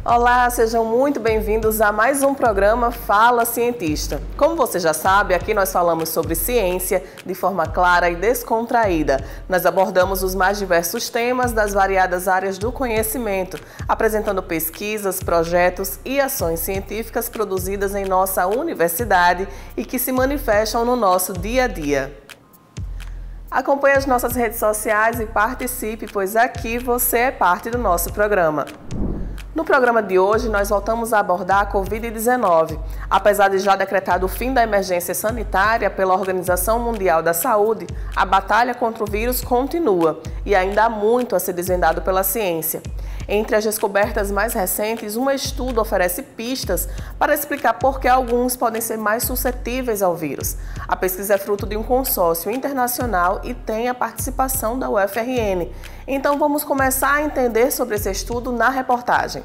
Olá, sejam muito bem-vindos a mais um programa Fala Cientista. Como você já sabe, aqui nós falamos sobre ciência de forma clara e descontraída. Nós abordamos os mais diversos temas das variadas áreas do conhecimento, apresentando pesquisas, projetos e ações científicas produzidas em nossa universidade e que se manifestam no nosso dia a dia. Acompanhe as nossas redes sociais e participe, pois aqui você é parte do nosso programa. No programa de hoje, nós voltamos a abordar a Covid-19. Apesar de já decretado o fim da emergência sanitária pela Organização Mundial da Saúde, a batalha contra o vírus continua e ainda há muito a ser desvendado pela ciência. Entre as descobertas mais recentes, um estudo oferece pistas para explicar por que alguns podem ser mais suscetíveis ao vírus. A pesquisa é fruto de um consórcio internacional e tem a participação da UFRN. Então vamos começar a entender sobre esse estudo na reportagem.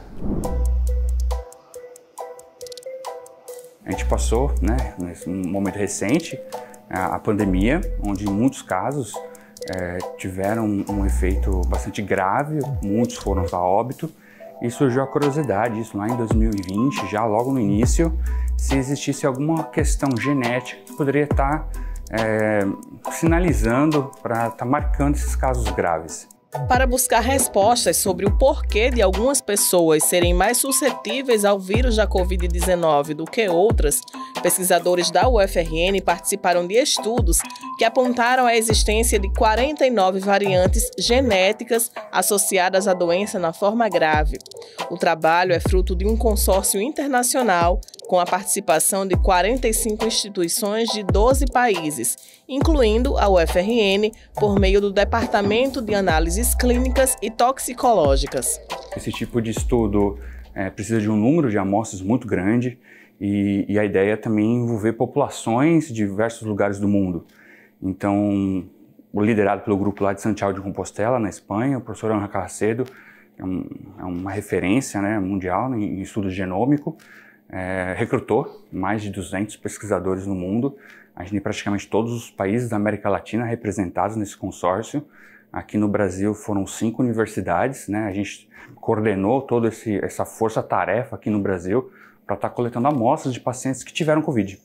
A gente passou, nesse momento recente, a pandemia, onde em muitos casos tiveram um efeito bastante grave, muitos foram a óbito, e surgiu a curiosidade, isso lá em 2020, já logo no início, se existisse alguma questão genética que poderia estar sinalizando para estar marcando esses casos graves. Para buscar respostas sobre o porquê de algumas pessoas serem mais suscetíveis ao vírus da Covid-19 do que outras, pesquisadores da UFRN participaram de estudos que apontaram a existência de 49 variantes genéticas associadas à doença na forma grave. O trabalho é fruto de um consórcio internacional com a participação de 45 instituições de 12 países, incluindo a UFRN, por meio do Departamento de Análises Clínicas e Toxicológicas. Esse tipo de estudo precisa de um número de amostras muito grande e a ideia é também envolver populações de diversos lugares do mundo. Então, liderado pelo grupo lá de Santiago de Compostela, na Espanha, o professor Ana Carracedo é uma referência mundial em estudo genômico, recrutou mais de 200 pesquisadores no mundo. A gente tem praticamente todos os países da América Latina representados nesse consórcio. Aqui no Brasil foram 5 universidades, A gente coordenou toda essa força-tarefa aqui no Brasil para estar coletando amostras de pacientes que tiveram Covid,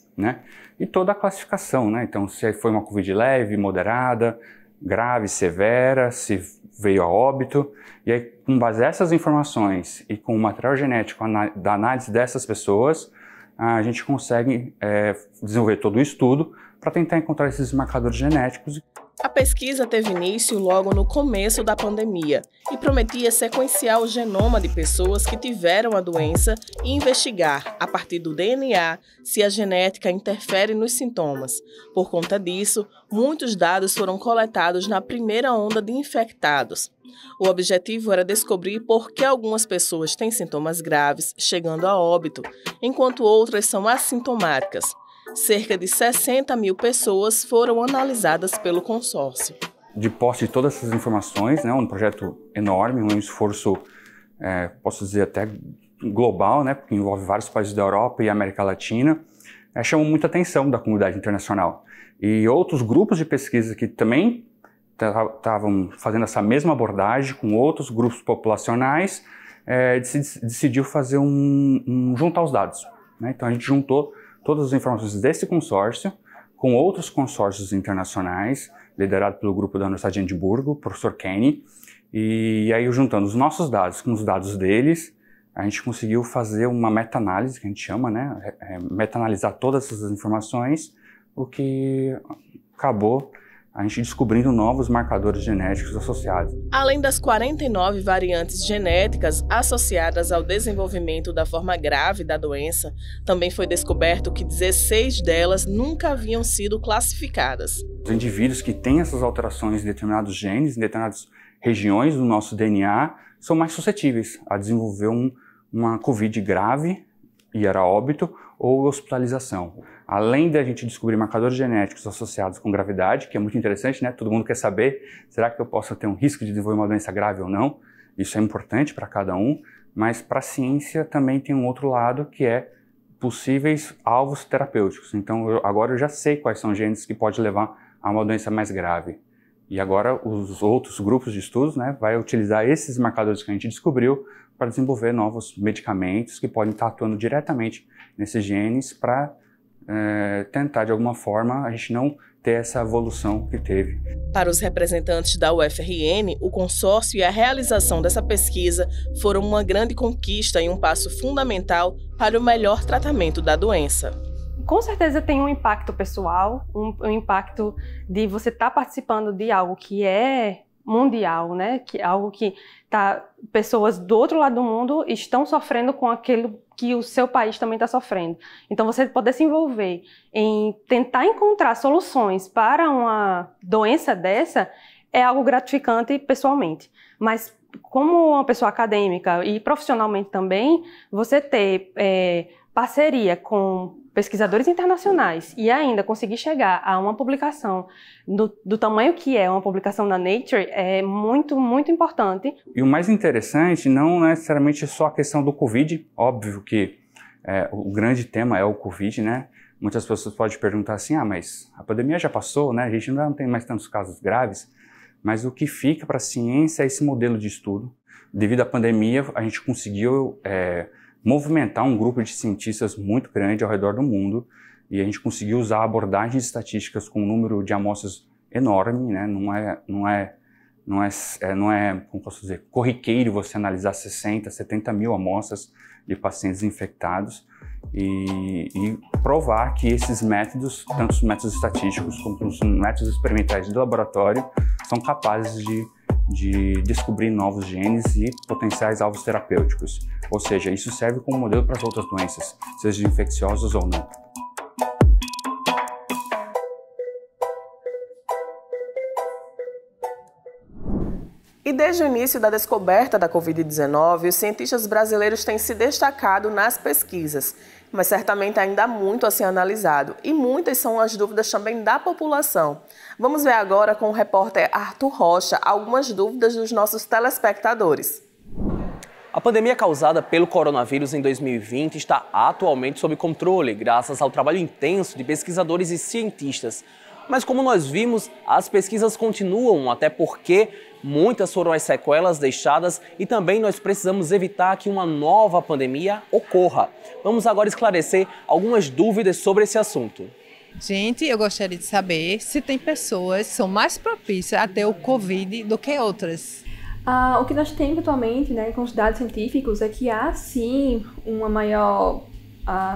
E toda a classificação, Então, se foi uma Covid leve, moderada, grave, severa, se veio a óbito. E aí, com base nessas informações e com o material genético da análise dessas pessoas, a gente consegue desenvolver todo o estudo para tentar encontrar esses marcadores genéticos. A pesquisa teve início logo no começo da pandemia e prometia sequenciar o genoma de pessoas que tiveram a doença e investigar, a partir do DNA, se a genética interfere nos sintomas. Por conta disso, muitos dados foram coletados na primeira onda de infectados. O objetivo era descobrir por que algumas pessoas têm sintomas graves, chegando a óbito, enquanto outras são assintomáticas. Cerca de 60 mil pessoas foram analisadas pelo consórcio. De posse de todas essas informações, um projeto enorme, um esforço, posso dizer até global, porque envolve vários países da Europa e América Latina, chamou muita atenção da comunidade internacional. E outros grupos de pesquisa que também estavam fazendo essa mesma abordagem com outros grupos populacionais, decidiu fazer juntar os dados. Então a gente juntou todas as informações desse consórcio com outros consórcios internacionais, liderado pelo grupo da Universidade de Edimburgo, o professor Kenny, e aí juntando os nossos dados com os dados deles, a gente conseguiu fazer uma meta-análise, que a gente chama, meta-analisar todas essas informações, o que acabou a gente descobrindo novos marcadores genéticos associados. Além das 49 variantes genéticas associadas ao desenvolvimento da forma grave da doença, também foi descoberto que 16 delas nunca haviam sido classificadas. Os indivíduos que têm essas alterações em determinados genes, em determinadas regiões do nosso DNA, são mais suscetíveis a desenvolver uma COVID grave, ir a óbito ou hospitalização. Além de a gente descobrir marcadores genéticos associados com gravidade, que é muito interessante, Todo mundo quer saber, será que eu posso ter um risco de desenvolver uma doença grave ou não? Isso é importante para cada um, mas para a ciência também tem um outro lado, que é possíveis alvos terapêuticos. Então, agora eu já sei quais são os genes que podem levar a uma doença mais grave. E agora os outros grupos de estudos, né, vai utilizar esses marcadores que a gente descobriu para desenvolver novos medicamentos que podem estar atuando diretamente nesses genes para tentar, de alguma forma, a gente não ter essa evolução que teve. Para os representantes da UFRN, o consórcio e a realização dessa pesquisa foram uma grande conquista e um passo fundamental para o melhor tratamento da doença. Com certeza tem um impacto pessoal, um impacto de você estar participando de algo que é mundial, né? Que algo que pessoas do outro lado do mundo estão sofrendo com aquilo que o seu país também está sofrendo. Então, você poder se envolver em tentar encontrar soluções para uma doença dessa é algo gratificante pessoalmente. Mas, como uma pessoa acadêmica e profissionalmente também, você ter parceria com pesquisadores internacionais e ainda conseguir chegar a uma publicação do tamanho que é uma publicação na Nature é muito, muito importante. E o mais interessante não necessariamente só a questão do Covid, óbvio que o grande tema é o Covid, né? Muitas pessoas podem perguntar assim, mas a pandemia já passou, né? A gente não tem mais tantos casos graves, mas o que fica para a ciência é esse modelo de estudo. Devido à pandemia, a gente conseguiu movimentar um grupo de cientistas muito grande ao redor do mundo e a gente conseguiu usar abordagens estatísticas com um número de amostras enorme, né? Não é, como posso dizer, corriqueiro você analisar 60, 70 mil amostras de pacientes infectados e provar que esses métodos, tanto os métodos estatísticos como os métodos experimentais de laboratório, são capazes de descobrir novos genes e potenciais alvos terapêuticos. Ou seja, isso serve como modelo para as outras doenças, sejam infecciosas ou não. E desde o início da descoberta da Covid-19, os cientistas brasileiros têm se destacado nas pesquisas, mas certamente ainda há muito a ser analisado e muitas são as dúvidas também da população. Vamos ver agora com o repórter Arthur Rocha algumas dúvidas dos nossos telespectadores. A pandemia causada pelo coronavírus em 2020 está atualmente sob controle, graças ao trabalho intenso de pesquisadores e cientistas. Mas como nós vimos, as pesquisas continuam, até porque muitas foram as sequelas deixadas e também nós precisamos evitar que uma nova pandemia ocorra. Vamos agora esclarecer algumas dúvidas sobre esse assunto. Gente, eu gostaria de saber se tem pessoas que são mais propícias a ter o Covid do que outras. O que nós temos atualmente, né, com os dados científicos, é que há sim uma maior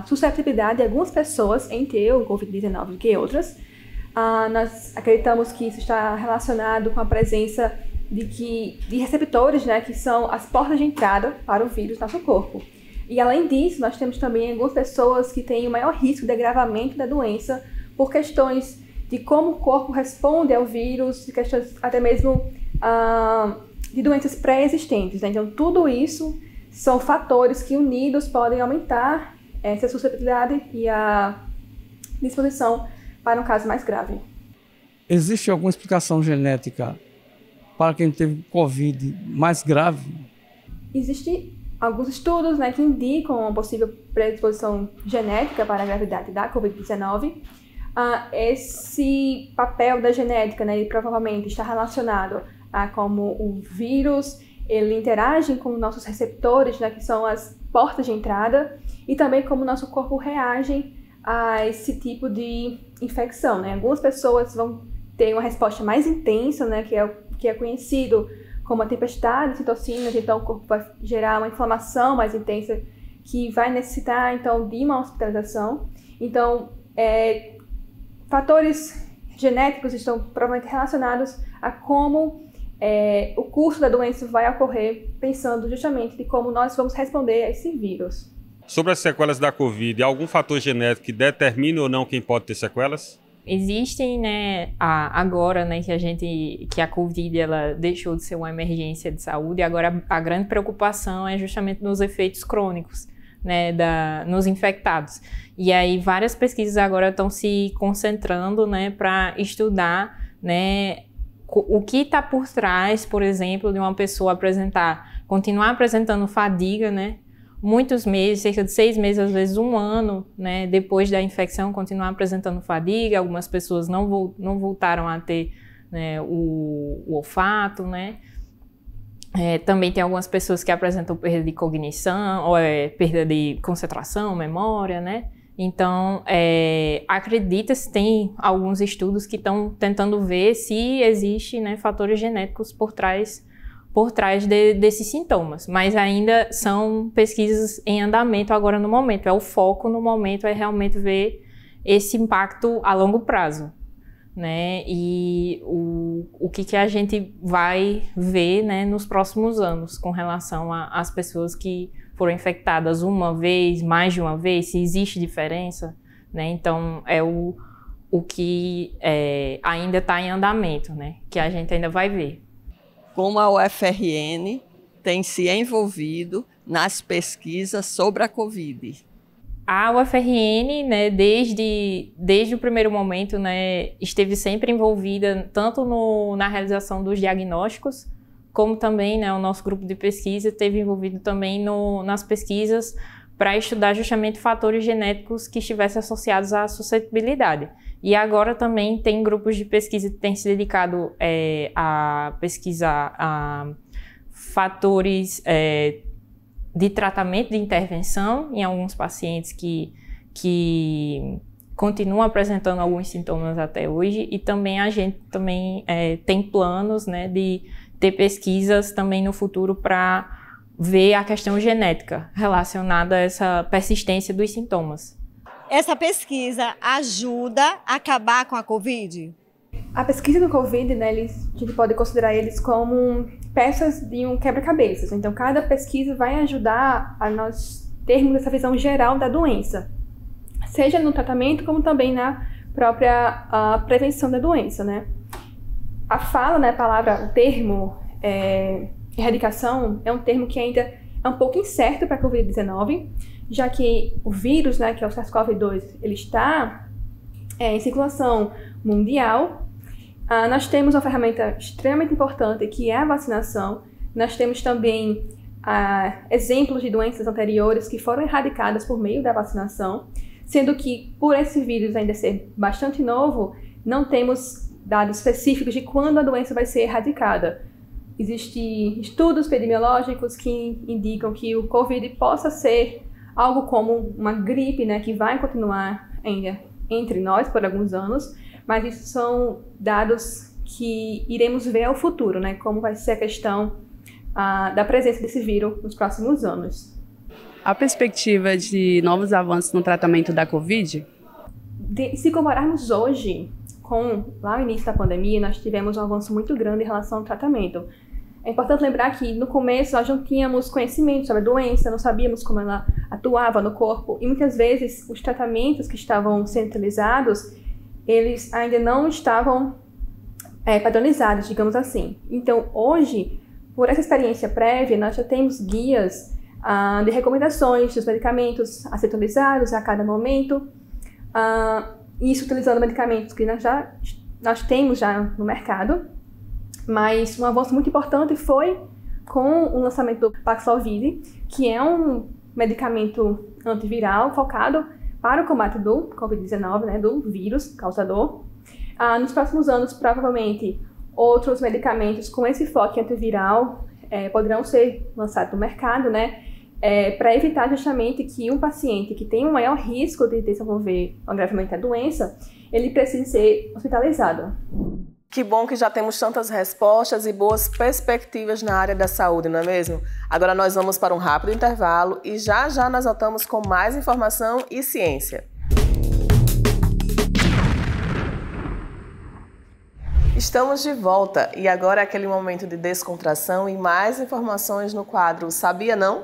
suscetibilidade de algumas pessoas em ter o Covid-19 do que outras. Nós acreditamos que isso está relacionado com a presença de receptores, né, que são as portas de entrada para o vírus no nosso corpo. E além disso, nós temos também algumas pessoas que têm o maior risco de agravamento da doença por questões de como o corpo responde ao vírus, de questões até mesmo de doenças pré-existentes, né? Então, tudo isso são fatores que unidos podem aumentar essa suscetibilidade e a disposição para um caso mais grave. Existe alguma explicação genética para quem teve Covid mais grave? Existem alguns estudos, né, que indicam uma possível predisposição genética para a gravidade da Covid-19. Esse papel da genética, né, ele provavelmente está relacionado a como o vírus ele interage com nossos receptores, né, que são as portas de entrada, e também como o nosso corpo reage a esse tipo de infecção, né? Algumas pessoas vão ter uma resposta mais intensa, né, que é conhecido como a tempestade de citocinas, então o corpo vai gerar uma inflamação mais intensa que vai necessitar, então, de uma hospitalização. Então, fatores genéticos estão provavelmente relacionados a como o curso da doença vai ocorrer, pensando justamente de como nós vamos responder a esse vírus. Sobre as sequelas da Covid, há algum fator genético que determine ou não quem pode ter sequelas? Existem, né, agora, né, que a Covid ela deixou de ser uma emergência de saúde, agora a grande preocupação é justamente nos efeitos crônicos, né, nos infectados. E aí várias pesquisas agora estão se concentrando, né, para estudar, né, o que está por trás, por exemplo, de uma pessoa continuar apresentando fadiga, né, muitos meses, cerca de 6 meses, às vezes 1 ano, né, depois da infecção, continuar apresentando fadiga. Algumas pessoas não voltaram a ter né, o olfato, né? Também tem algumas pessoas que apresentam perda de cognição, ou perda de concentração, memória, né? Então, acredita-se, tem alguns estudos que estão tentando ver se existe, né, fatores genéticos por trás desses sintomas, mas ainda são pesquisas em andamento agora no momento. O foco no momento é realmente ver esse impacto a longo prazo, né? E o que a gente vai ver, né, nos próximos anos com relação às pessoas que foram infectadas uma vez, mais de uma vez, se existe diferença, né? Então, é o que ainda está em andamento, né? Que a gente ainda vai ver. Como a UFRN tem se envolvido nas pesquisas sobre a Covid? A UFRN, né, desde o primeiro momento, né, esteve sempre envolvida tanto na realização dos diagnósticos, como também, né, o nosso grupo de pesquisa esteve envolvido também nas pesquisas para estudar justamente fatores genéticos que estivessem associados à suscetibilidade. E agora também tem grupos de pesquisa que têm se dedicado a pesquisar fatores de tratamento de intervenção em alguns pacientes que continuam apresentando alguns sintomas até hoje, e também a gente também tem planos, né, de ter pesquisas também no futuro para ver a questão genética relacionada a essa persistência dos sintomas. Essa pesquisa ajuda a acabar com a Covid? A pesquisa do Covid, né, a gente pode considerar eles como peças de um quebra-cabeças. Então, cada pesquisa vai ajudar a nós termos essa visão geral da doença, seja no tratamento, como também na própria prevenção da doença, né? A fala, né, a palavra, o termo erradicação é um termo que ainda é um pouco incerto para a Covid-19, já que o vírus, né, que é o SARS-CoV-2, ele está em circulação mundial. Nós temos uma ferramenta extremamente importante, que é a vacinação. Nós temos também exemplos de doenças anteriores que foram erradicadas por meio da vacinação, sendo que, por esse vírus ainda ser bastante novo, não temos dados específicos de quando a doença vai ser erradicada. Existem estudos epidemiológicos que indicam que o Covid possa ser algo como uma gripe, né, que vai continuar ainda entre nós por alguns anos, mas isso são dados que iremos ver ao futuro, né, como vai ser a questão da presença desse vírus nos próximos anos. A perspectiva de novos avanços no tratamento da Covid? Se compararmos hoje com lá no início da pandemia, nós tivemos um avanço muito grande em relação ao tratamento. É importante lembrar que no começo nós não tínhamos conhecimento sobre a doença, não sabíamos como ela atuava no corpo, e muitas vezes os tratamentos que estavam sendo utilizados, eles ainda não estavam padronizados, digamos assim. Então hoje, por essa experiência prévia, nós já temos guias de recomendações dos medicamentos a ser utilizados a cada momento, isso utilizando medicamentos que nós temos já no mercado. Mas um avanço muito importante foi com o lançamento do Paxlovid, que é um medicamento antiviral focado para o combate do Covid-19, né, do vírus causador. Nos próximos anos, provavelmente, outros medicamentos com esse foco antiviral poderão ser lançados no mercado, né, para evitar justamente que um paciente que tem um maior risco de desenvolver um agravamento da doença, ele precise ser hospitalizado. Que bom que já temos tantas respostas e boas perspectivas na área da saúde, não é mesmo? Agora nós vamos para um rápido intervalo e já nós voltamos com mais informação e ciência. Estamos de volta e agora é aquele momento de descontração e mais informações no quadro Sabia Não?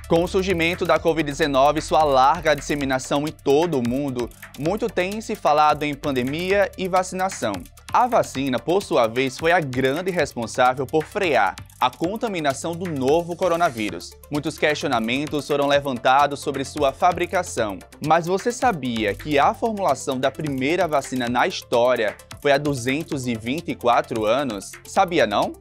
Com o surgimento da Covid-19 e sua larga disseminação em todo o mundo, muito tem se falado em pandemia e vacinação. A vacina, por sua vez, foi a grande responsável por frear a contaminação do novo coronavírus. Muitos questionamentos foram levantados sobre sua fabricação. Mas você sabia que a formulação da primeira vacina na história foi há 224 anos? Sabia não?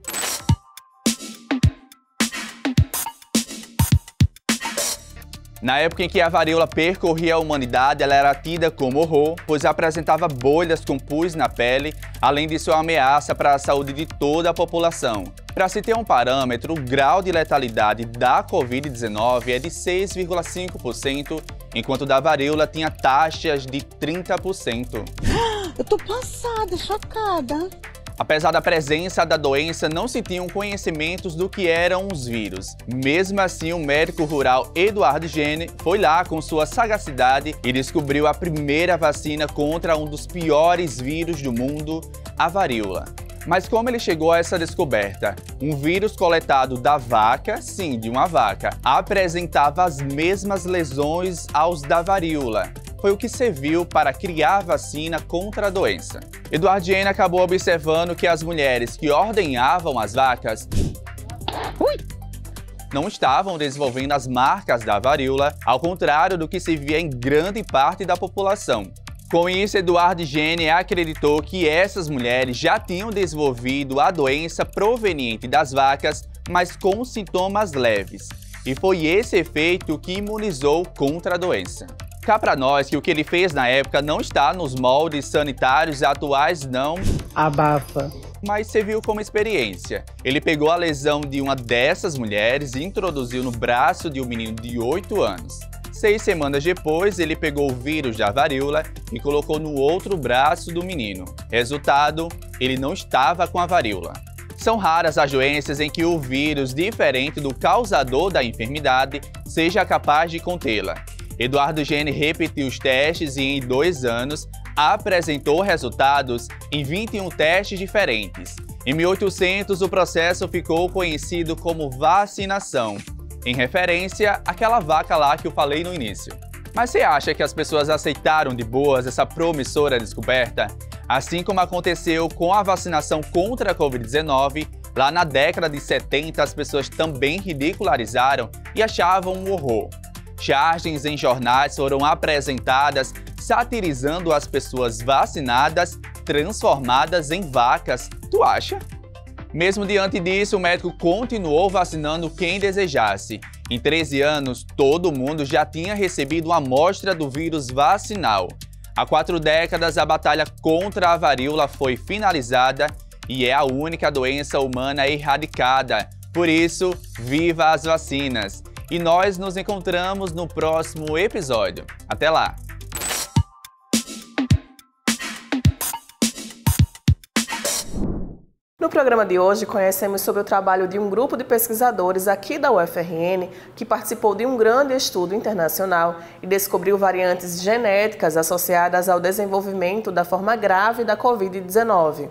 Na época em que a varíola percorria a humanidade, ela era tida como horror, pois apresentava bolhas com pus na pele, além de ser uma ameaça para a saúde de toda a população. Para se ter um parâmetro, o grau de letalidade da Covid-19 é de 6,5%, enquanto da varíola tinha taxas de 30%. Eu tô passada, chocada. Apesar da presença da doença, não se tinham conhecimentos do que eram os vírus. Mesmo assim, o médico rural Edward Jenner foi lá com sua sagacidade e descobriu a primeira vacina contra um dos piores vírus do mundo, a varíola. Mas como ele chegou a essa descoberta? Um vírus coletado da vaca, sim, de uma vaca, apresentava as mesmas lesões aos da varíola. Foi o que serviu para criar a vacina contra a doença. Edward Jenner acabou observando que as mulheres que ordenhavam as vacas não estavam desenvolvendo as marcas da varíola, ao contrário do que se via em grande parte da população. Com isso, Edward Jenner acreditou que essas mulheres já tinham desenvolvido a doença proveniente das vacas, mas com sintomas leves. E foi esse efeito que imunizou contra a doença. Cá pra nós que o que ele fez na época não está nos moldes sanitários atuais, não. Abafa. Mas serviu como experiência. Ele pegou a lesão de uma dessas mulheres e introduziu no braço de um menino de 8 anos. 6 semanas depois, ele pegou o vírus da varíola e colocou no outro braço do menino. Resultado, ele não estava com a varíola. São raras as doenças em que o vírus, diferente do causador da enfermidade, seja capaz de contê-la. Edward Jenner repetiu os testes e, em 2 anos, apresentou resultados em 21 testes diferentes. Em 1800, o processo ficou conhecido como vacinação, em referência àquela vaca lá que eu falei no início. Mas você acha que as pessoas aceitaram de boas essa promissora descoberta? Assim como aconteceu com a vacinação contra a Covid-19, lá na década de 70 as pessoas também ridicularizaram e achavam um horror. Charges em jornais foram apresentadas satirizando as pessoas vacinadas, transformadas em vacas. Tu acha? Mesmo diante disso, o médico continuou vacinando quem desejasse. Em 13 anos, todo mundo já tinha recebido uma amostra do vírus vacinal. Há 4 décadas, a batalha contra a varíola foi finalizada e é a única doença humana erradicada. Por isso, viva as vacinas! E nós nos encontramos no próximo episódio. Até lá! No programa de hoje, conhecemos sobre o trabalho de um grupo de pesquisadores aqui da UFRN que participou de um grande estudo internacional e descobriu variantes genéticas associadas ao desenvolvimento da forma grave da Covid-19.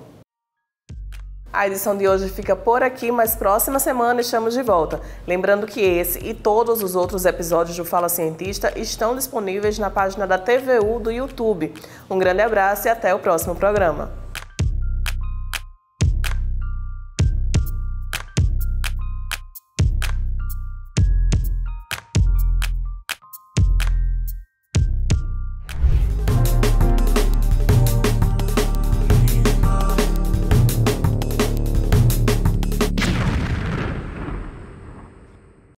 A edição de hoje fica por aqui, mas próxima semana estamos de volta. Lembrando que esse e todos os outros episódios do Fala Cientista estão disponíveis na página da TVU do YouTube. Um grande abraço e até o próximo programa.